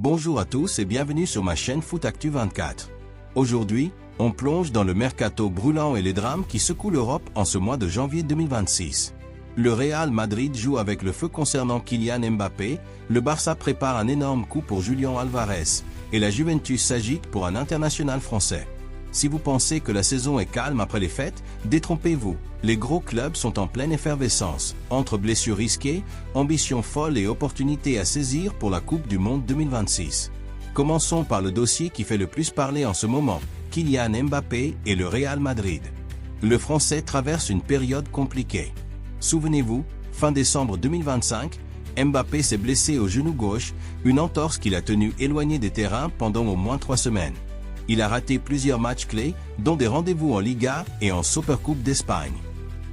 Bonjour à tous et bienvenue sur ma chaîne Foot Actu 24. Aujourd'hui, on plonge dans le mercato brûlant et les drames qui secouent l'Europe en ce mois de janvier 2026. Le Real Madrid joue avec le feu concernant Kylian Mbappé, le Barça prépare un énorme coup pour Julián Álvarez, et la Juventus s'agite pour un international français. Si vous pensez que la saison est calme après les fêtes, détrompez-vous. Les gros clubs sont en pleine effervescence, entre blessures risquées, ambitions folles et opportunités à saisir pour la Coupe du Monde 2026. Commençons par le dossier qui fait le plus parler en ce moment, Kylian Mbappé et le Real Madrid. Le Français traverse une période compliquée. Souvenez-vous, fin décembre 2025, Mbappé s'est blessé au genou gauche, une entorse qui l'a tenu éloigné des terrains pendant au moins 3 semaines. Il a raté plusieurs matchs clés, dont des rendez-vous en Liga et en Supercoupe d'Espagne.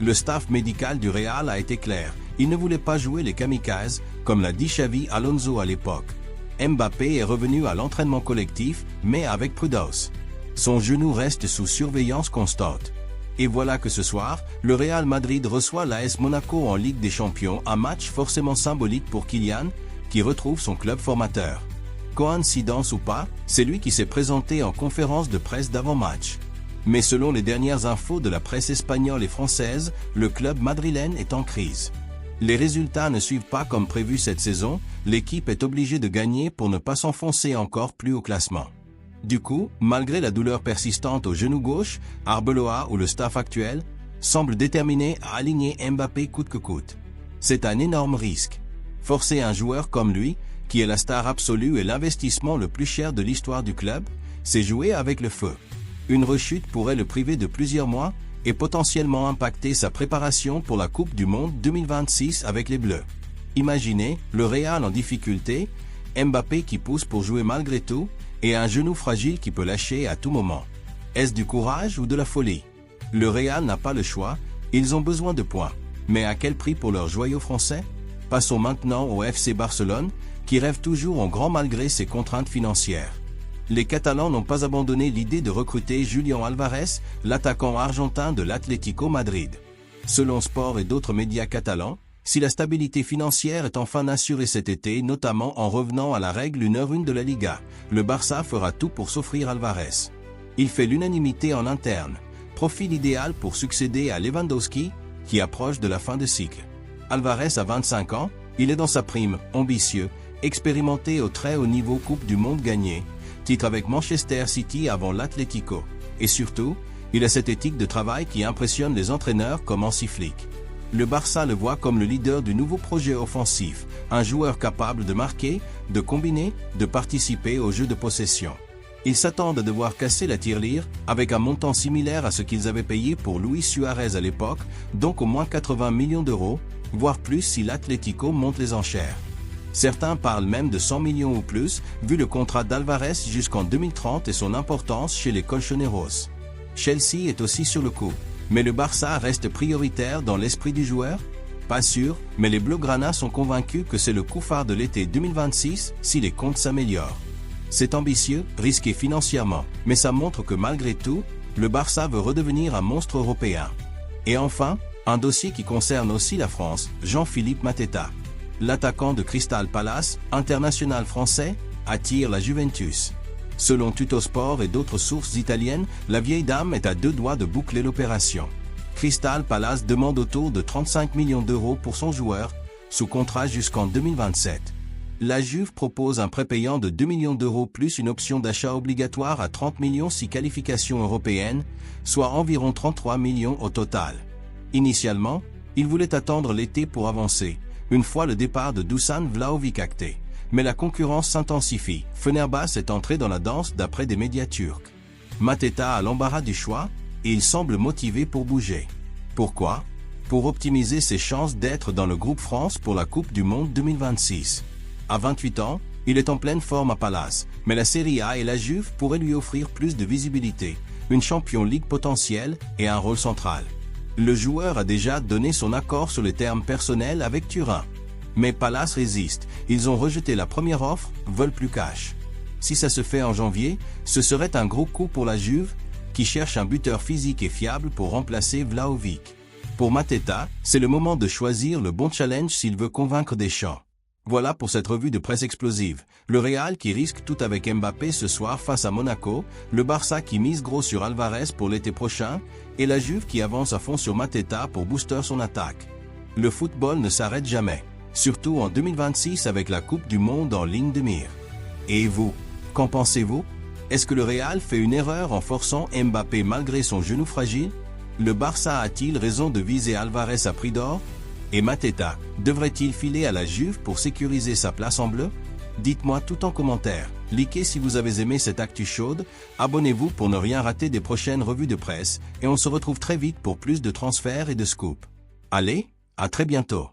Le staff médical du Real a été clair, il ne voulait pas jouer les kamikazes, comme l'a dit Xavi Alonso à l'époque. Mbappé est revenu à l'entraînement collectif, mais avec prudence. Son genou reste sous surveillance constante. Et voilà que ce soir, le Real Madrid reçoit l'AS Monaco en Ligue des Champions, un match forcément symbolique pour Kylian, qui retrouve son club formateur. Coïncidence ou pas, c'est lui qui s'est présenté en conférence de presse d'avant-match. Mais selon les dernières infos de la presse espagnole et française, le club madrilène est en crise. Les résultats ne suivent pas comme prévu cette saison, l'équipe est obligée de gagner pour ne pas s'enfoncer encore plus au classement. Du coup, malgré la douleur persistante au genou gauche, Arbeloa ou le staff actuel semble déterminé à aligner Mbappé coûte que coûte. C'est un énorme risque. Forcer un joueur comme lui, qui est la star absolue et l'investissement le plus cher de l'histoire du club, c'est jouer avec le feu. Une rechute pourrait le priver de plusieurs mois et potentiellement impacter sa préparation pour la Coupe du Monde 2026 avec les Bleus. Imaginez, le Real en difficulté, Mbappé qui pousse pour jouer malgré tout, et un genou fragile qui peut lâcher à tout moment. Est-ce du courage ou de la folie? Le Real n'a pas le choix, ils ont besoin de points. Mais à quel prix pour leur joyau français? Passons maintenant au FC Barcelone, qui rêve toujours en grand malgré ses contraintes financières. Les Catalans n'ont pas abandonné l'idée de recruter Julián Álvarez, l'attaquant argentin de l'Atlético Madrid. Selon Sport et d'autres médias catalans, si la stabilité financière est enfin assurée cet été, notamment en revenant à la règle 1h1 de la Liga, le Barça fera tout pour s'offrir Álvarez. Il fait l'unanimité en interne. Profil idéal pour succéder à Lewandowski, qui approche de la fin de cycle. Álvarez a 25 ans, il est dans sa prime, ambitieux, expérimenté au très haut niveau Coupe du Monde gagnée, titre avec Manchester City avant l'Atlético. Et surtout, il a cette éthique de travail qui impressionne les entraîneurs comme Hansi Flick. Le Barça le voit comme le leader du nouveau projet offensif, un joueur capable de marquer, de combiner, de participer au jeu de possession. Ils s'attendent à devoir casser la tirelire avec un montant similaire à ce qu'ils avaient payé pour Luis Suarez à l'époque, donc au moins 80 millions d'euros, voire plus si l'Atlético monte les enchères. Certains parlent même de 100 millions ou plus, vu le contrat d'Álvarez jusqu'en 2030 et son importance chez les Colchoneros. Chelsea est aussi sur le coup. Mais le Barça reste prioritaire dans l'esprit du joueur? Pas sûr, mais les Blaugrana sont convaincus que c'est le coup phare de l'été 2026 si les comptes s'améliorent. C'est ambitieux, risqué financièrement, mais ça montre que malgré tout, le Barça veut redevenir un monstre européen. Et enfin, un dossier qui concerne aussi la France, Jean-Philippe Mateta. L'attaquant de Crystal Palace, international français, attire la Juventus. Selon Tuttosport et d'autres sources italiennes, la vieille dame est à 2 doigts de boucler l'opération. Crystal Palace demande autour de 35 millions d'euros pour son joueur, sous contrat jusqu'en 2027. La Juve propose un prépayant de 2 millions d'euros plus une option d'achat obligatoire à 30 millions si qualification européenne, soit environ 33 millions au total. Initialement, il voulait attendre l'été pour avancer, une fois le départ de Dusan Vlahovic acté. Mais la concurrence s'intensifie. Fenerbahçe est entré dans la danse d'après des médias turcs. Mateta a l'embarras du choix, et il semble motivé pour bouger. Pourquoi? Pour optimiser ses chances d'être dans le groupe France pour la Coupe du Monde 2026. À 28 ans, il est en pleine forme à Palace, mais la Serie A et la Juve pourraient lui offrir plus de visibilité, une Champions League potentielle et un rôle central. Le joueur a déjà donné son accord sur les termes personnels avec Turin. Mais Palace résiste, ils ont rejeté la première offre, veulent plus cash. Si ça se fait en janvier, ce serait un gros coup pour la Juve, qui cherche un buteur physique et fiable pour remplacer Vlahovic. Pour Mateta, c'est le moment de choisir le bon challenge s'il veut convaincre Deschamps. Voilà pour cette revue de presse explosive. Le Real qui risque tout avec Mbappé ce soir face à Monaco, le Barça qui mise gros sur Alvarez pour l'été prochain, et la Juve qui avance à fond sur Mateta pour booster son attaque. Le football ne s'arrête jamais, surtout en 2026 avec la Coupe du Monde en ligne de mire. Et vous, qu'en pensez-vous? Est-ce que le Real fait une erreur en forçant Mbappé malgré son genou fragile? Le Barça a-t-il raison de viser Alvarez à prix d'or? Et Mateta, devrait-il filer à la Juve pour sécuriser sa place en bleu? Dites-moi tout en commentaire. Likez si vous avez aimé cette actu chaude, abonnez-vous pour ne rien rater des prochaines revues de presse, et on se retrouve très vite pour plus de transferts et de scoops. Allez, à très bientôt.